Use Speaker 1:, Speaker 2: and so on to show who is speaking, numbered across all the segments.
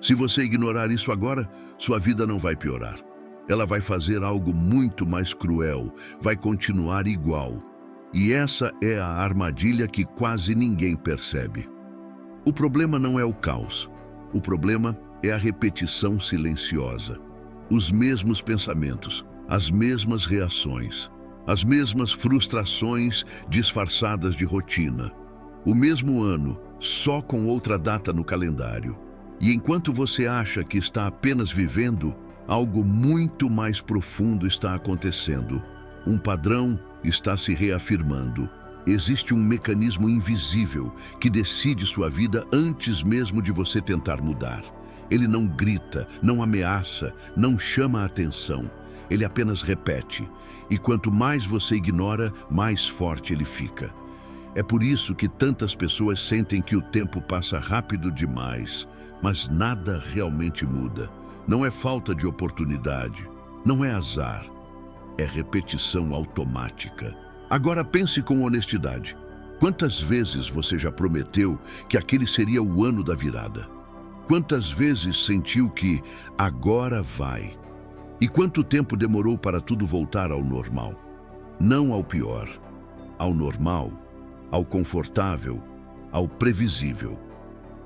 Speaker 1: Se você ignorar isso agora, sua vida não vai piorar. Ela vai fazer algo muito mais cruel, vai continuar igual. E essa é a armadilha que quase ninguém percebe. O problema não é o caos. O problema é a repetição silenciosa. Os mesmos pensamentos, as mesmas reações, as mesmas frustrações disfarçadas de rotina. O mesmo ano, só com outra data no calendário. E enquanto você acha que está apenas vivendo, algo muito mais profundo está acontecendo. Um padrão está se reafirmando. Existe um mecanismo invisível que decide sua vida antes mesmo de você tentar mudar. Ele não grita, não ameaça, não chama a atenção. Ele apenas repete. E quanto mais você ignora, mais forte ele fica. É por isso que tantas pessoas sentem que o tempo passa rápido demais, mas nada realmente muda. Não é falta de oportunidade, não é azar, é repetição automática. Agora pense com honestidade. Quantas vezes você já prometeu que aquele seria o ano da virada? Quantas vezes sentiu que agora vai? E quanto tempo demorou para tudo voltar ao normal? Não ao pior, ao normal, ao confortável, ao previsível.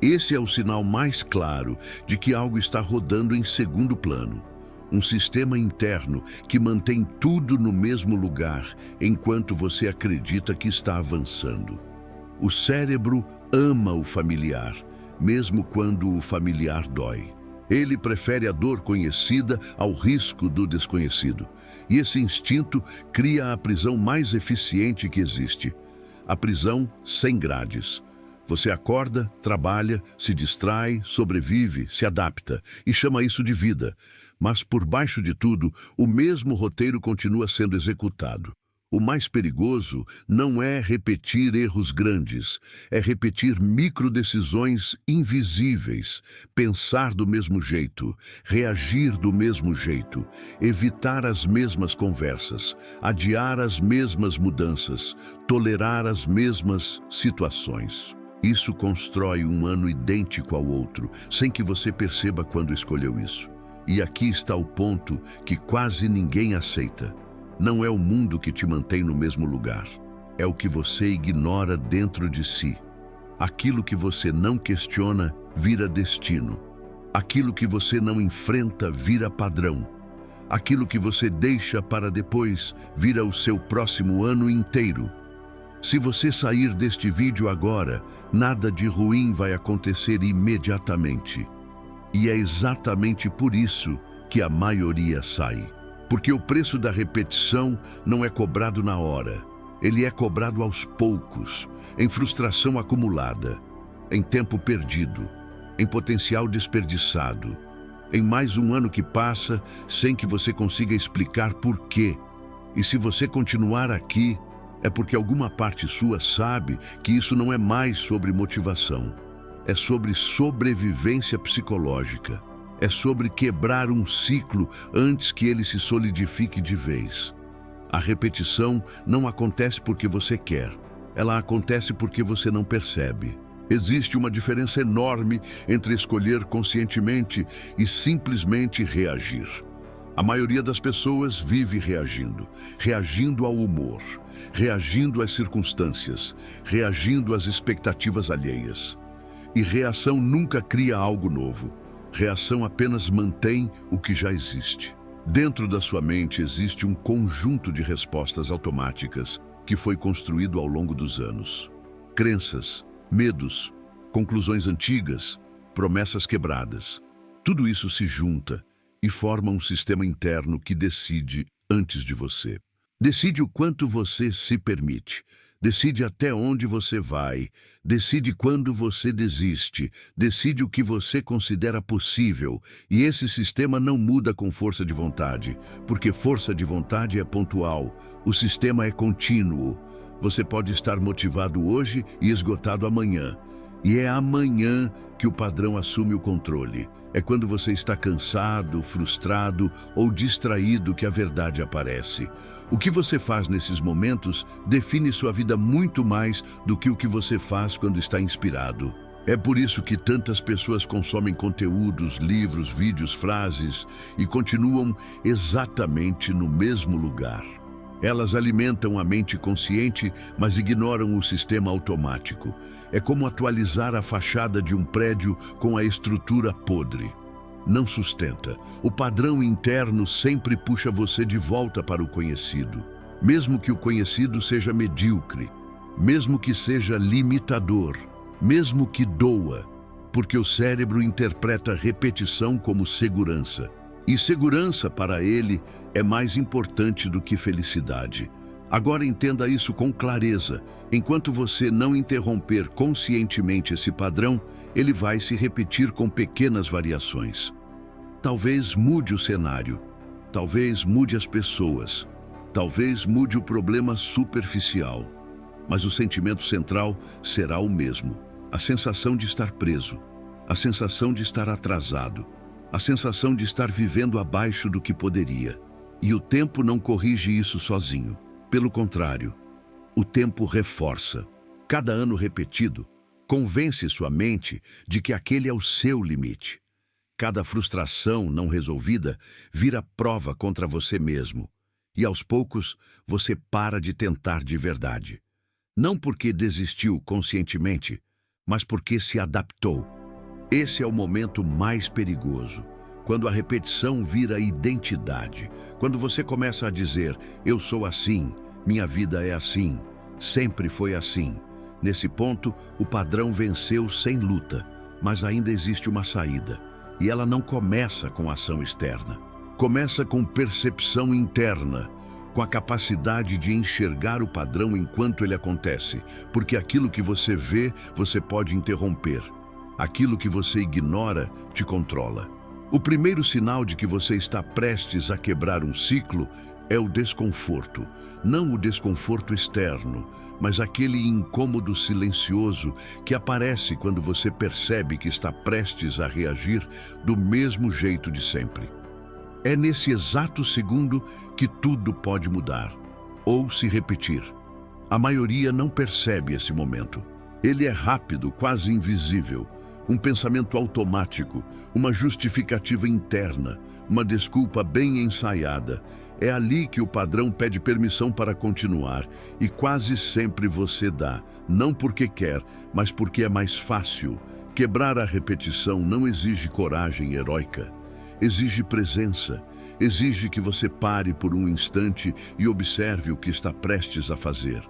Speaker 1: Esse é o sinal mais claro de que algo está rodando em segundo plano. Um sistema interno que mantém tudo no mesmo lugar enquanto você acredita que está avançando. O cérebro ama o familiar, mesmo quando o familiar dói. Ele prefere a dor conhecida ao risco do desconhecido. E esse instinto cria a prisão mais eficiente que existe. A prisão sem grades. Você acorda, trabalha, se distrai, sobrevive, se adapta e chama isso de vida. Mas por baixo de tudo, o mesmo roteiro continua sendo executado. O mais perigoso não é repetir erros grandes, é repetir microdecisões invisíveis, pensar do mesmo jeito, reagir do mesmo jeito, evitar as mesmas conversas, adiar as mesmas mudanças, tolerar as mesmas situações. Isso constrói um ano idêntico ao outro, sem que você perceba quando escolheu isso. E aqui está o ponto que quase ninguém aceita. Não é o mundo que te mantém no mesmo lugar. É o que você ignora dentro de si. Aquilo que você não questiona vira destino. Aquilo que você não enfrenta vira padrão. Aquilo que você deixa para depois vira o seu próximo ano inteiro. Se você sair deste vídeo agora, nada de ruim vai acontecer imediatamente. E é exatamente por isso que a maioria sai. Porque o preço da repetição não é cobrado na hora. Ele é cobrado aos poucos, em frustração acumulada, em tempo perdido, em potencial desperdiçado, em mais um ano que passa sem que você consiga explicar por quê. E se você continuar aqui, é porque alguma parte sua sabe que isso não é mais sobre motivação. É sobre sobrevivência psicológica. É sobre quebrar um ciclo antes que ele se solidifique de vez. A repetição não acontece porque você quer. Ela acontece porque você não percebe. Existe uma diferença enorme entre escolher conscientemente e simplesmente reagir. A maioria das pessoas vive reagindo. Reagindo ao humor, reagindo às circunstâncias, reagindo às expectativas alheias. E reação nunca cria algo novo. Reação apenas mantém o que já existe. Dentro da sua mente existe um conjunto de respostas automáticas que foi construído ao longo dos anos. Crenças, medos, conclusões antigas, promessas quebradas. Tudo isso se junta e forma um sistema interno que decide antes de você. Decide o quanto você se permite. Decide até onde você vai, decide quando você desiste, decide o que você considera possível. E esse sistema não muda com força de vontade, porque força de vontade é pontual, o sistema é contínuo. Você pode estar motivado hoje e esgotado amanhã. E é amanhã que o padrão assume o controle. É quando você está cansado, frustrado ou distraído que a verdade aparece. O que você faz nesses momentos define sua vida muito mais do que o que você faz quando está inspirado. É por isso que tantas pessoas consomem conteúdos, livros, vídeos, frases e continuam exatamente no mesmo lugar. Elas alimentam a mente consciente, mas ignoram o sistema automático. É como atualizar a fachada de um prédio com a estrutura podre. Não sustenta. O padrão interno sempre puxa você de volta para o conhecido. Mesmo que o conhecido seja medíocre, mesmo que seja limitador, mesmo que doa, porque o cérebro interpreta repetição como segurança. E segurança, para ele, é mais importante do que felicidade. Agora entenda isso com clareza. Enquanto você não interromper conscientemente esse padrão, ele vai se repetir com pequenas variações. Talvez mude o cenário, talvez mude as pessoas, talvez mude o problema superficial, mas o sentimento central será o mesmo. A sensação de estar preso, a sensação de estar atrasado, a sensação de estar vivendo abaixo do que poderia. E o tempo não corrige isso sozinho. Pelo contrário, o tempo reforça. Cada ano repetido, convence sua mente de que aquele é o seu limite. Cada frustração não resolvida vira prova contra você mesmo. E aos poucos, você para de tentar de verdade. Não porque desistiu conscientemente, mas porque se adaptou. Esse é o momento mais perigoso, quando a repetição vira identidade, quando você começa a dizer, eu sou assim, minha vida é assim, sempre foi assim. Nesse ponto, o padrão venceu sem luta, mas ainda existe uma saída, e ela não começa com ação externa. Começa com percepção interna, com a capacidade de enxergar o padrão enquanto ele acontece, porque aquilo que você vê, você pode interromper. Aquilo que você ignora, te controla. O primeiro sinal de que você está prestes a quebrar um ciclo é o desconforto. Não o desconforto externo, mas aquele incômodo silencioso que aparece quando você percebe que está prestes a reagir do mesmo jeito de sempre. É nesse exato segundo que tudo pode mudar, ou se repetir. A maioria não percebe esse momento. Ele é rápido, quase invisível. Um pensamento automático, uma justificativa interna, uma desculpa bem ensaiada. É ali que o padrão pede permissão para continuar, e quase sempre você dá, não porque quer, mas porque é mais fácil. Quebrar a repetição não exige coragem heróica. Exige presença, exige que você pare por um instante e observe o que está prestes a fazer.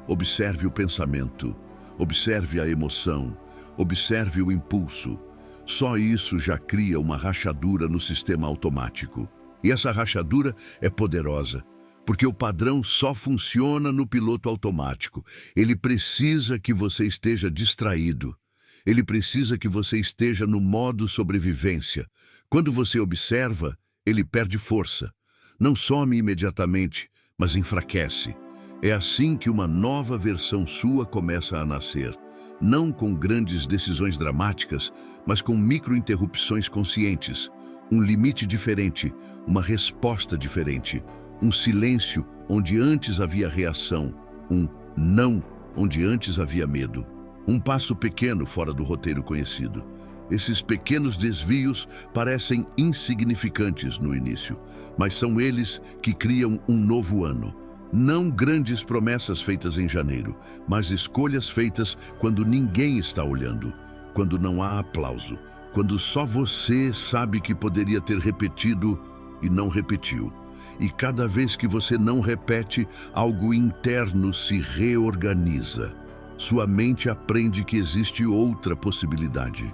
Speaker 1: Observe o pensamento, observe a emoção, observe o impulso. Só isso já cria uma rachadura no sistema automático. E essa rachadura é poderosa, porque o padrão só funciona no piloto automático. Ele precisa que você esteja distraído. Ele precisa que você esteja no modo sobrevivência. Quando você observa, ele perde força. Não some imediatamente, mas enfraquece. É assim que uma nova versão sua começa a nascer. Não com grandes decisões dramáticas, mas com micro-interrupções conscientes. Um limite diferente, uma resposta diferente. Um silêncio onde antes havia reação. Um não onde antes havia medo. Um passo pequeno fora do roteiro conhecido. Esses pequenos desvios parecem insignificantes no início, mas são eles que criam um novo ano. Não grandes promessas feitas em janeiro, mas escolhas feitas quando ninguém está olhando, quando não há aplauso, quando só você sabe que poderia ter repetido e não repetiu. E cada vez que você não repete, algo interno se reorganiza. Sua mente aprende que existe outra possibilidade.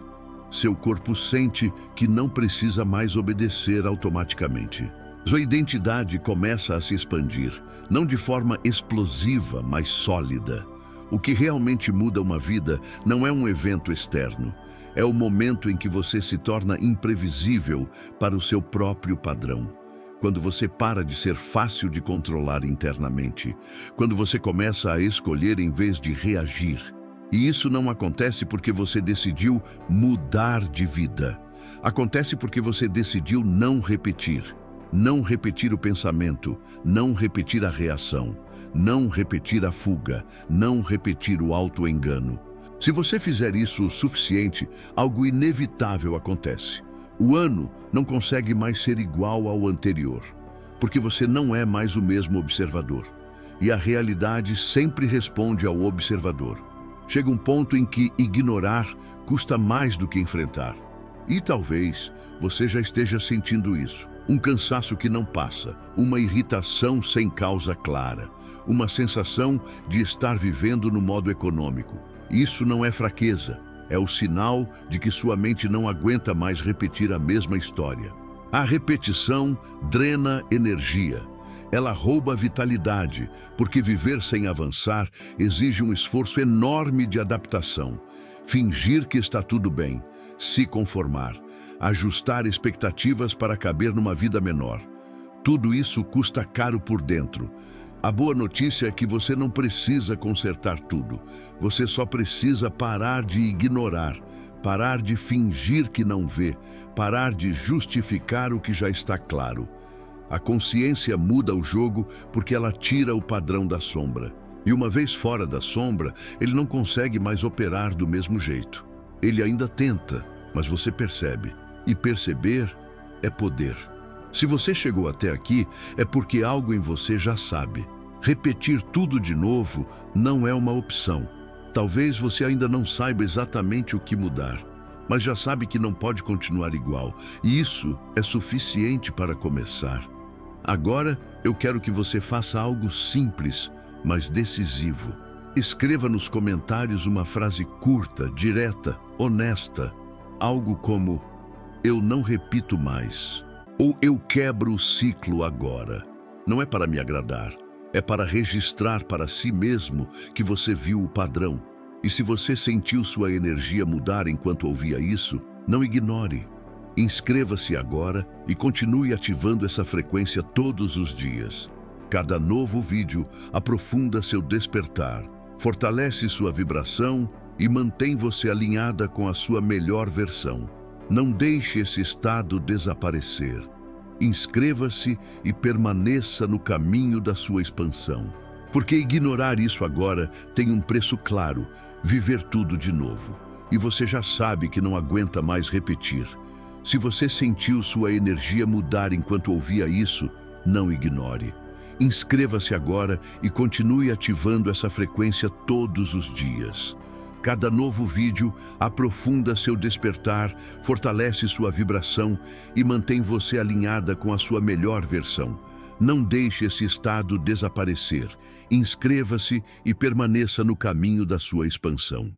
Speaker 1: Seu corpo sente que não precisa mais obedecer automaticamente. Sua identidade começa a se expandir, não de forma explosiva, mas sólida. O que realmente muda uma vida não é um evento externo. É o momento em que você se torna imprevisível para o seu próprio padrão. Quando você para de ser fácil de controlar internamente. Quando você começa a escolher em vez de reagir. E isso não acontece porque você decidiu mudar de vida. Acontece porque você decidiu não repetir. Não repetir o pensamento, não repetir a reação, não repetir a fuga, não repetir o auto-engano. Se você fizer isso o suficiente, algo inevitável acontece. O ano não consegue mais ser igual ao anterior, porque você não é mais o mesmo observador. E a realidade sempre responde ao observador. Chega um ponto em que ignorar custa mais do que enfrentar. E talvez você já esteja sentindo isso. Um cansaço que não passa, uma irritação sem causa clara, uma sensação de estar vivendo no modo econômico. Isso não é fraqueza, é o sinal de que sua mente não aguenta mais repetir a mesma história. A repetição drena energia. Ela rouba a vitalidade, porque viver sem avançar exige um esforço enorme de adaptação. Fingir que está tudo bem, se conformar, ajustar expectativas para caber numa vida menor. Tudo isso custa caro por dentro. A boa notícia é que você não precisa consertar tudo. Você só precisa parar de ignorar, parar de fingir que não vê, parar de justificar o que já está claro. A consciência muda o jogo porque ela tira o padrão da sombra. E uma vez fora da sombra, ele não consegue mais operar do mesmo jeito. Ele ainda tenta, mas você percebe. E perceber é poder. Se você chegou até aqui, é porque algo em você já sabe. Repetir tudo de novo não é uma opção. Talvez você ainda não saiba exatamente o que mudar, mas já sabe que não pode continuar igual. E isso é suficiente para começar. Agora, eu quero que você faça algo simples, mas decisivo. Escreva nos comentários uma frase curta, direta, honesta. Algo como: eu não repito mais. Ou eu quebro o ciclo agora. Não é para me agradar, é para registrar para si mesmo que você viu o padrão. E se você sentiu sua energia mudar enquanto ouvia isso, não ignore. Inscreva-se agora e continue ativando essa frequência todos os dias. Cada novo vídeo aprofunda seu despertar, fortalece sua vibração e mantém você alinhada com a sua melhor versão. Não deixe esse estado desaparecer. Inscreva-se e permaneça no caminho da sua expansão. Porque ignorar isso agora tem um preço claro: viver tudo de novo. E você já sabe que não aguenta mais repetir. Se você sentiu sua energia mudar enquanto ouvia isso, não ignore. Inscreva-se agora e continue ativando essa frequência todos os dias. Cada novo vídeo aprofunda seu despertar, fortalece sua vibração e mantém você alinhada com a sua melhor versão. Não deixe esse estado desaparecer. Inscreva-se e permaneça no caminho da sua expansão.